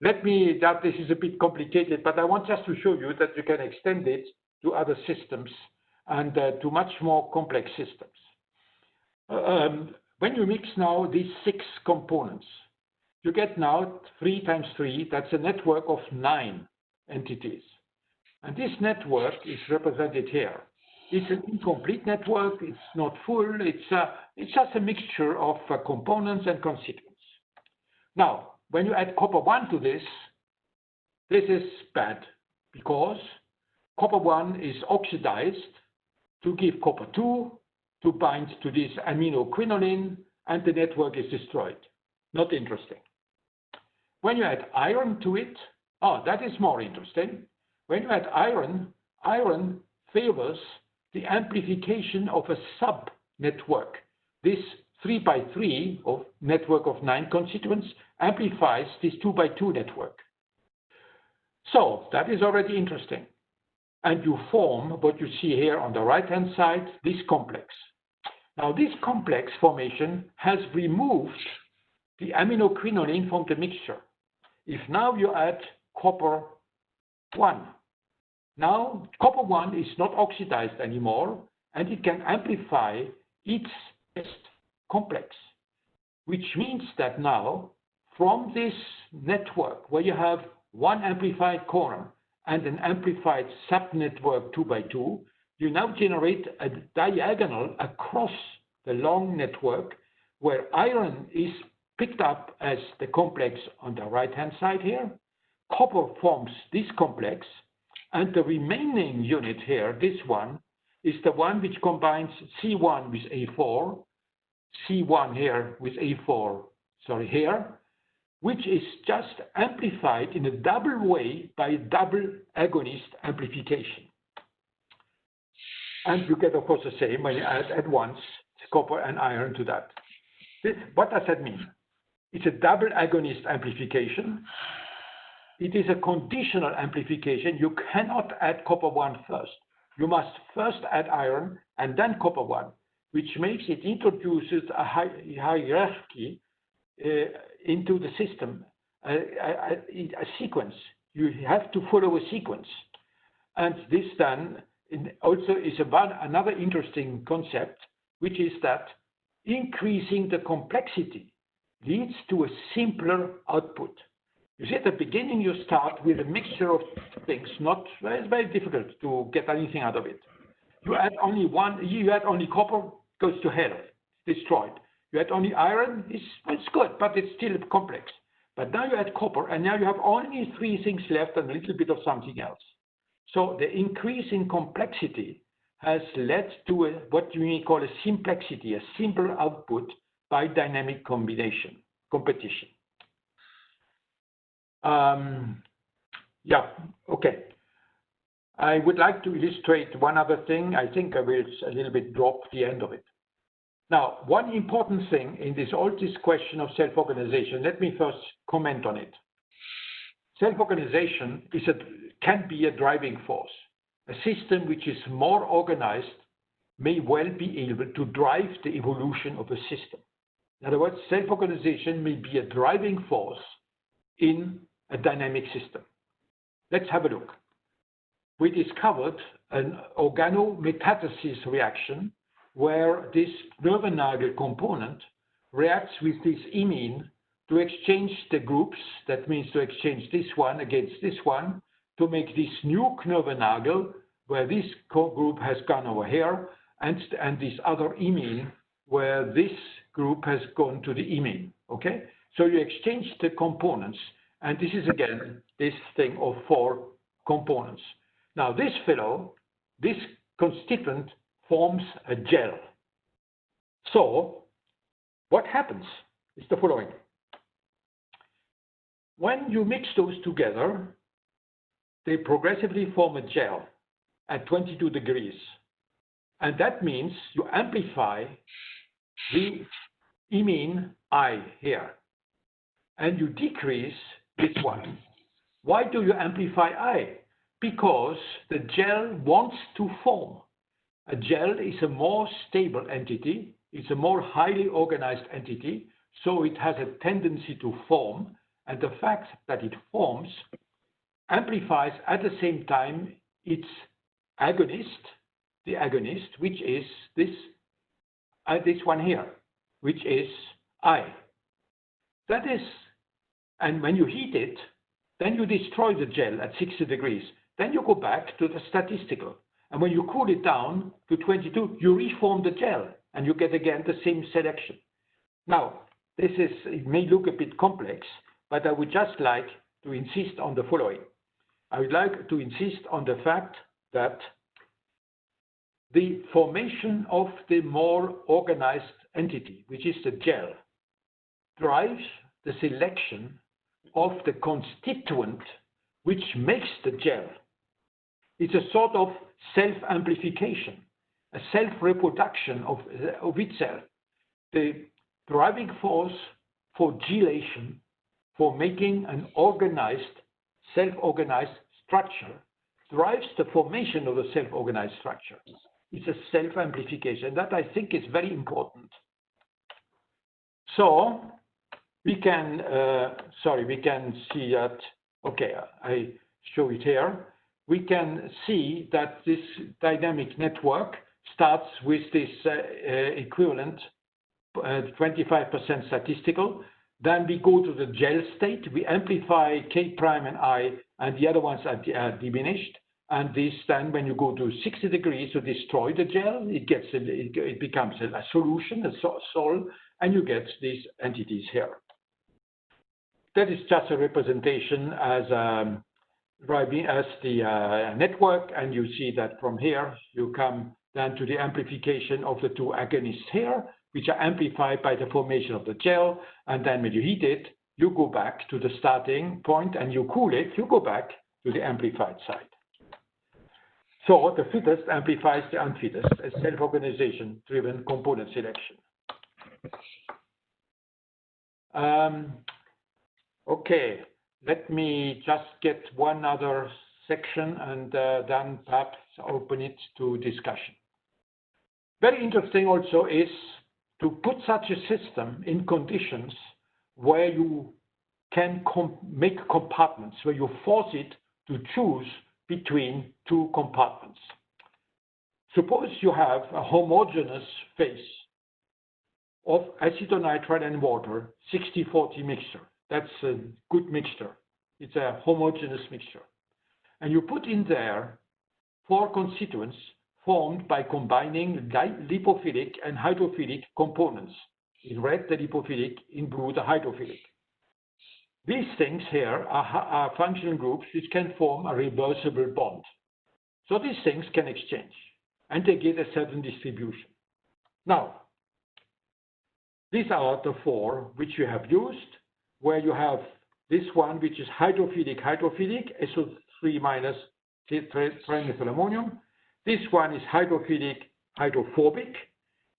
This is a bit complicated, but I want just to show you that you can extend it to other systems and to much more complex systems. When you mix now these 6 components, you get now 3 times 3, that's a network of 9 entities. And this network is represented here. It's an incomplete network, it's not full, it's just a mixture of components and constituents. Now, when you add copper 1 to this is bad because copper 1 is oxidized to give copper 2 to bind to this aminoquinoline, and the network is destroyed. Not interesting. When you add iron to it, that is more interesting. When you add iron, iron favors the amplification of a sub-network. This 3 by 3 of network of 9 constituents amplifies this 2 by 2 network. So that is already interesting. And you form what you see here on the right-hand side, this complex. Now this complex formation has removed the aminoquinoline from the mixture. If now you add copper 1, now copper 1 is not oxidized anymore, and it can amplify its best complex, which means that now from this network where you have one amplified corner and an amplified subnetwork 2 by 2, you now generate a diagonal across the long network where iron is picked up as the complex on the right-hand side here. Copper forms this complex, and the remaining unit here, this one, is the one which combines C1 with A4, C1 here with A4, here, which is just amplified in a double way by double agonist amplification. And you get, of course, the same when you add at once copper and iron to that. What does that mean? It's a double agonist amplification. It is a conditional amplification. You cannot add copper 1 first. You must first add iron and then copper 1, which makes it introduces a hierarchy into the system, a sequence. You have to follow a sequence. And this then also is another interesting concept, which is that increasing the complexity leads to a simpler output. You see, at the beginning, you start with a mixture of things. It's very difficult to get anything out of it. You add only you add only copper, goes to hell, destroyed. You add only iron, it's good, but it's still complex. But now you add copper, and now you have only 3 things left and a little bit of something else. So the increase in complexity has led to what you may call a simplexity, a simpler output by dynamic competition. Yeah, okay. I would like to illustrate one other thing. I think I will a little bit drop the end of it. Now, one important thing in this question of self-organization, let me first comment on it. Self-organization can be a driving force. A system which is more organized may well be able to drive the evolution of a system. In other words, self-organization may be a driving force in a dynamic system. Let's have a look. We discovered an organometathesis reaction where this Knoevenagel component reacts with this imine to exchange the groups. That means to exchange this one against this one to make this new Knoevenagel where this group has gone over here and this other imine where this group has gone to the imine. Okay? So you exchange the components. And this is again this thing of 4 components. Now this constituent forms a gel. So what happens is the following. When you mix those together, they progressively form a gel at 22 degrees. And that means you amplify the imine I here. And you decrease this one. Why do you amplify I? Because the gel wants to form. A gel is a more stable entity. It's a more highly organized entity. So it has a tendency to form. And the fact that it forms amplifies at the same time its agonist, the agonist, which is this one here, which is I. That is, and when you heat it, then you destroy the gel at 60 degrees. Then you go back to the statistical. And when you cool it down to 22, you reform the gel and you get again the same selection. Now, it may look a bit complex, but I would just like to insist on the following. I would like to insist on the fact that the formation of the more organized entity, which is the gel, drives the selection of the constituent which makes the gel. It's a sort of self-amplification, a self-reproduction of itself. The driving force for gelation, for making an organized, self-organized structure, drives the formation of a self-organized structure. It's a self-amplification. That I think is very important. So we can, we can see that, okay, I show it here. We can see that this dynamic network starts with this equivalent 25% statistical. Then we go to the gel state. We amplify K prime and I, and the other ones are diminished. And this then, when you go to 60 degrees to destroy the gel, it becomes a solution, a sol, and you get these entities here. That is just a representation as the network, and you see that from here you come then to the amplification of the 2 agonists here, which are amplified by the formation of the gel, and then when you heat it, you go back to the starting point and you cool it, you go back to the amplified side. So the fittest amplifies the unfittest, a self-organization driven component selection. Okay, let me just get one other section and then perhaps open it to discussion. Very interesting also is to put such a system in conditions where you can make compartments, where you force it to choose between two compartments. Suppose you have a homogeneous phase of acetonitrile and water, 60-40 mixture. That's a good mixture. It's a homogeneous mixture. And you put in there 4 constituents formed by combining lipophilic and hydrophilic components. In red, the lipophilic, in blue, the hydrophilic. These things here are functional groups which can form a reversible bond. So these things can exchange, and they get a certain distribution. Now, these are the 4 which you have used, where you have this one which is hydrophilic, SO3 minus trimethylammonium. This one is hydrophilic, hydrophobic.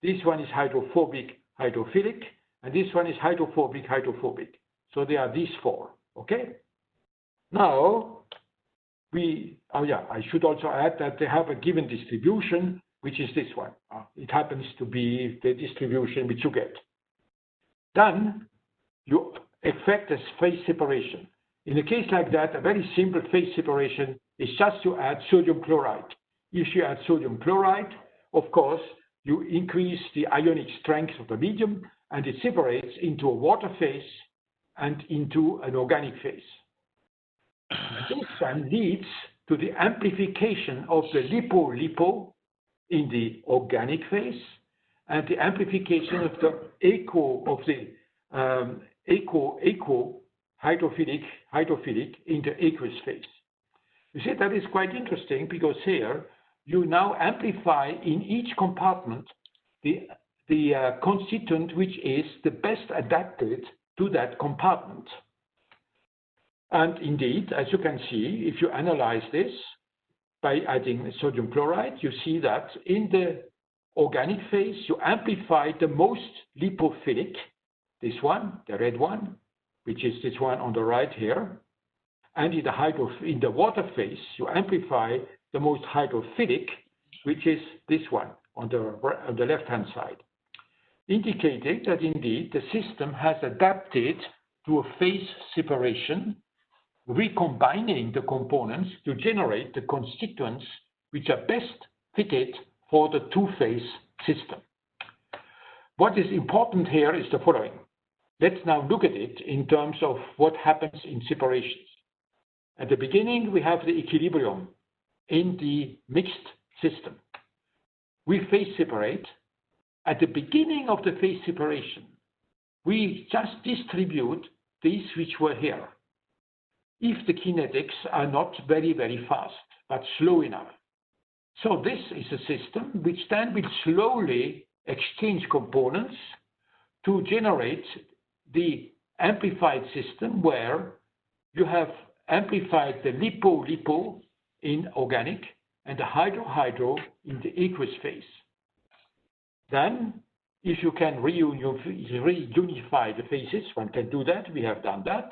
This one is hydrophobic, hydrophilic. And this one is hydrophobic, hydrophobic. So they are these 4, okay? Now, I should also add that they have a given distribution, which is this one. It happens to be the distribution which you get. Then you effect a phase separation. In a case like that, a very simple phase separation is just to add sodium chloride. If you add sodium chloride, of course, you increase the ionic strength of the medium, and it separates into a water phase and into an organic phase. This one leads to the amplification of the lipo-lipo in the organic phase, and the amplification of the eco hydrophilic in the aqueous phase. You see, that is quite interesting because here you now amplify in each compartment the constituent which is the best adapted to that compartment. And indeed, as you can see, if you analyze this by adding sodium chloride, you see that in the organic phase, you amplify the most lipophilic, this one, the red one, which is this one on the right here. And in the water phase, you amplify the most hydrophilic, which is this one on the left-hand side, indicating that indeed the system has adapted to a phase separation, recombining the components to generate the constituents which are best fitted for the two-phase system. What is important here is the following. Let's now look at it in terms of what happens in separations. At the beginning, we have the equilibrium in the mixed system. We phase separate. At the beginning of the phase separation, we just distribute these which were here, if the kinetics are not very, very fast, but slow enough. So this is a system which then will slowly exchange components to generate the amplified system where you have amplified the lipo-lipo in organic and the hydro-hydro in the aqueous phase. Then, if you can reunify the phases, one can do that, we have done that.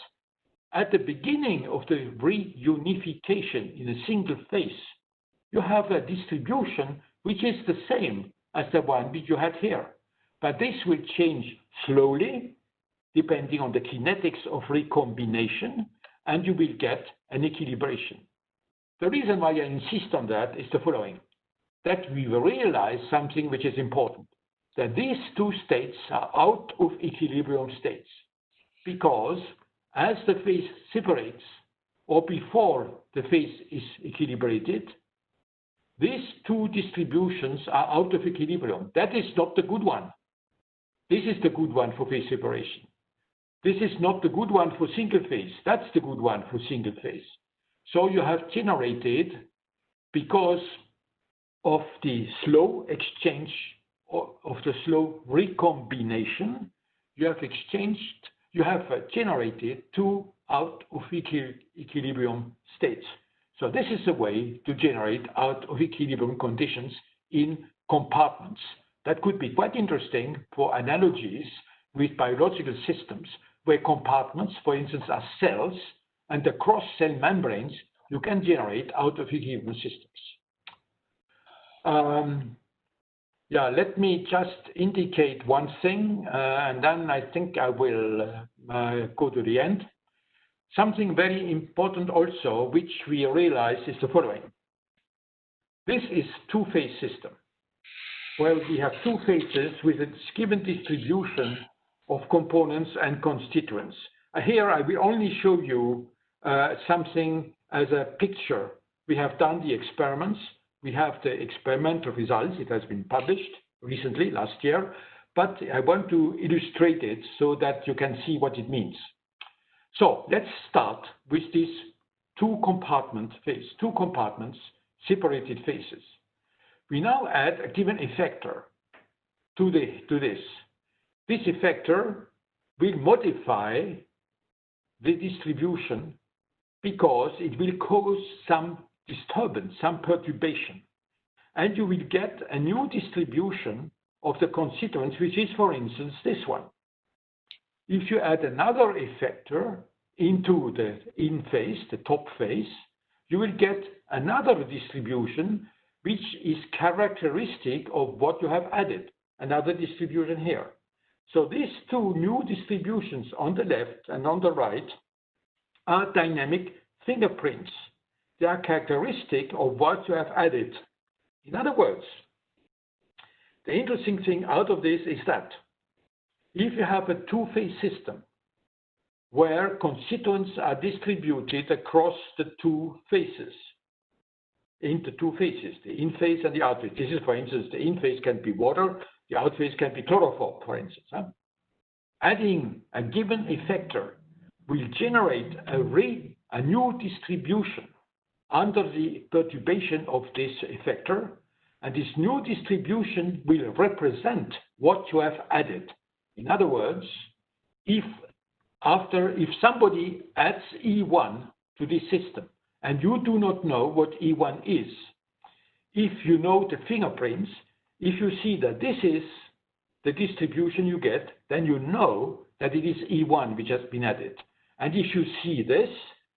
At the beginning of the reunification in a single phase, you have a distribution which is the same as the one which you had here. But this will change slowly, depending on the kinetics of recombination, and you will get an equilibration. The reason why I insist on that is the following, that we realize something which is important, that these two states are out of equilibrium states, because as the phase separates, or before the phase is equilibrated, these two distributions are out of equilibrium. That is not the good one. This is the good one for phase separation. This is not the good one for single phase. That's the good one for single phase. So you have generated, because of the slow exchange, of the slow recombination, you have generated two out of equilibrium states. So this is a way to generate out of equilibrium conditions in compartments. That could be quite interesting for analogies with biological systems where compartments, for instance, are cells, and across cell membranes you can generate out of human systems. Yeah, let me just indicate one thing, and then I think I will go to the end. Something very important also, which we realize, is the following. This is two-phase system, where we have two phases with a given distribution of components and constituents. Here I will only show you something as a picture. We have done the experiments. We have the experimental results. It has been published recently, last year, but I want to illustrate it so that you can see what it means. So let's start with this two-compartment phase, two compartments, separated phases. We now add a given effector to this. This effector will modify the distribution because it will cause some disturbance, some perturbation. And you will get a new distribution of the constituents, which is, for instance, this one. If you add another effector into the in phase, the top phase, you will get another distribution which is characteristic of what you have added, another distribution here. So these two new distributions on the left and on the right are dynamic fingerprints. They are characteristic of what you have added. In other words, the interesting thing out of this is that if you have a two-phase system where constituents are distributed across the two phases, into two phases, the in phase and the out phase. This is, for instance, the in phase can be water, the out phase can be chloroform, for instance. Adding a given effector will generate a new distribution under the perturbation of this effector, and this new distribution will represent what you have added. In other words, if somebody adds E1 to this system, and you do not know what E1 is, if you know the fingerprints, if you see that this is the distribution you get, then you know that it is E1 which has been added. And if you see this,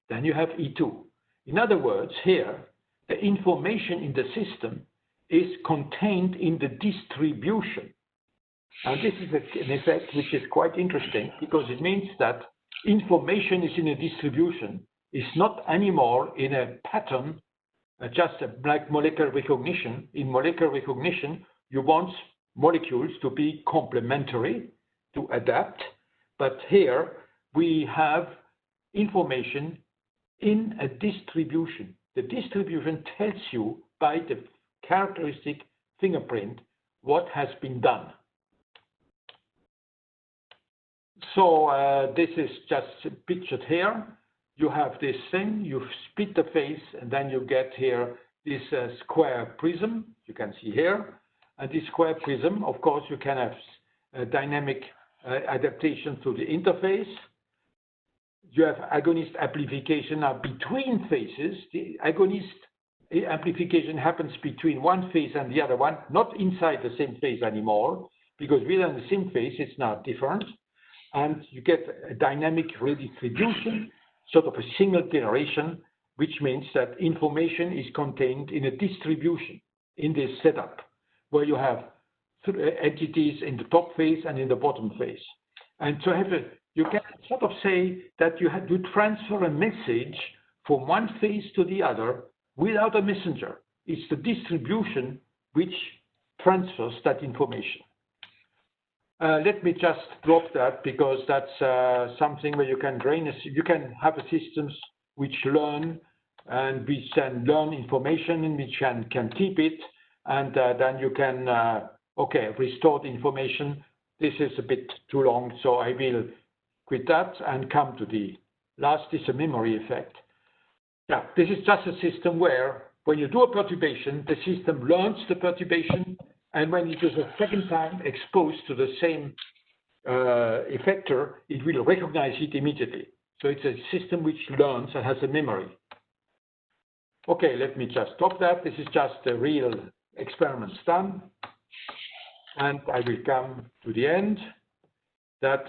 then you have E2. In other words, here, the information in the system is contained in the distribution. And this is an effect which is quite interesting because it means that information is in a distribution. It's not anymore in a pattern, just like molecular recognition. In molecular recognition, you want molecules to be complementary, to adapt. But here, we have information in a distribution. The distribution tells you by the characteristic fingerprint what has been done. So this is just pictured here. You have this thing, you split the phase, and then you get here this square prism, you can see here. And this square prism, of course, you can have dynamic adaptation to the interface. You have agonist amplification now between phases. The agonist amplification happens between one phase and the other one, not inside the same phase anymore, because within the same phase, it's now different. And you get a dynamic redistribution, sort of a single generation, which means that information is contained in a distribution in this setup, where you have entities in the top phase and in the bottom phase. And so you can sort of say that you have to transfer a message from one phase to the other without a messenger. It's the distribution which transfers that information. Let me just drop that because that's something where you can you can have systems which learn and which can learn information and which can keep it, and then you can restore the information. This is a bit too long, so I will quit that and come to the last. Is a memory effect. Yeah, this is just a system where when you do a perturbation, the system learns the perturbation. And when it is a second time exposed to the same effector, it will recognize it immediately. So it's a system which learns and has a memory. Okay, let me just stop that. This is just the real experiments done. And I will come to the end. that,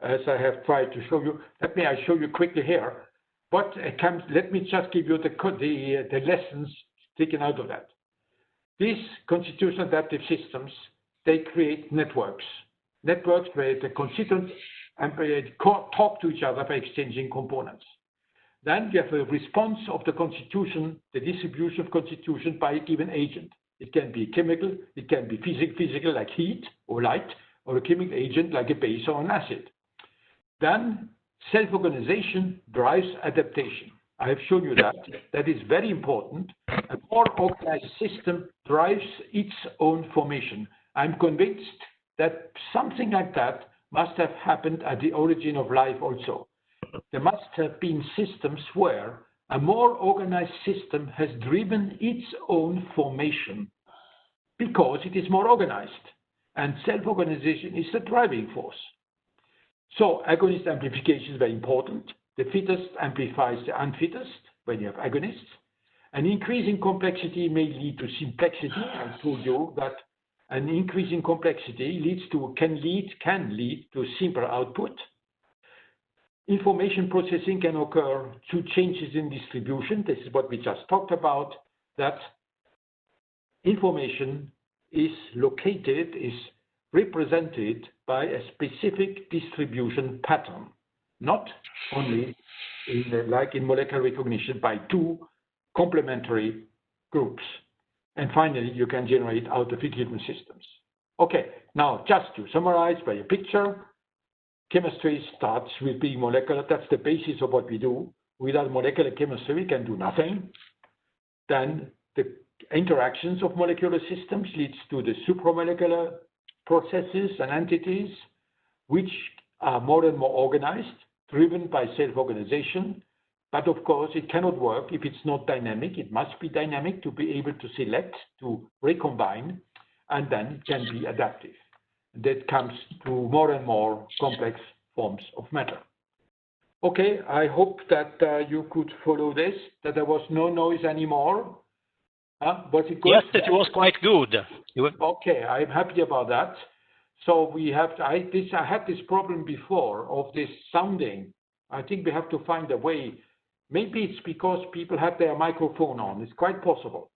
as I have tried to show you, I show you quickly here. But let me just give you the lessons taken out of that. These constitutional adaptive systems, they create networks. Networks where the constituents talk to each other by exchanging components. Then you have a response of the constitution, the distribution of constitution by a given agent. It can be chemical, it can be physical like heat or light, or a chemical agent like a base or an acid. Then self-organization drives adaptation. I have shown you that. That is very important. A more organized system drives its own formation. I'm convinced that something like that must have happened at the origin of life also. There must have been systems where a more organized system has driven its own formation because it is more organized, and self-organization is the driving force. So agonist amplification is very important. The fittest amplifies the unfittest when you have agonists. An increase in complexity may lead to simplexity. I told you that an increase in complexity can lead to simpler output. Information processing can occur through changes in distribution. This is what we just talked about, that information is represented by a specific distribution pattern, not only like in molecular recognition by two complementary groups. And finally, you can generate out-of-equilibrium systems. Okay, now just to summarize by a picture, chemistry starts with being molecular. That's the basis of what we do. Without molecular chemistry, we can do nothing. Then the interactions of molecular systems leads to the supramolecular processes and entities, which are more and more organized, driven by self-organization. But of course, it cannot work if it's not dynamic. It must be dynamic to be able to select, to recombine, and then it can be adaptive. That comes to more and more complex forms of matter. Okay, I hope that you could follow this, that there was no noise anymore. Was it good? Yes, it was quite good. Okay, I'm happy about that. So we have, I had this problem before of this sounding. I think we have to find a way. Maybe it's because people have their microphone on. It's quite possible.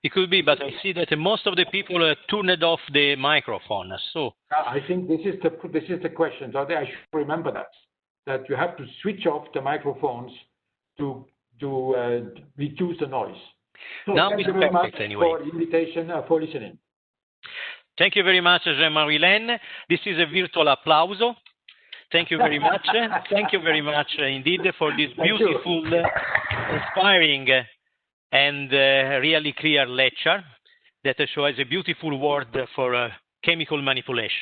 It could be, but I see that most of the people turned off the microphone. So I think this is the question. So I should remember that you have to switch off the microphones to reduce the noise. So now thank it's you very much perfect anyway. for the invitation, for listening. Thank you very much, Jean-Marie Lehn. This is a virtual applauso. Thank you very much. Thank you very much indeed for this beautiful, inspiring, and really clear lecture that shows a beautiful word for chemical manipulation.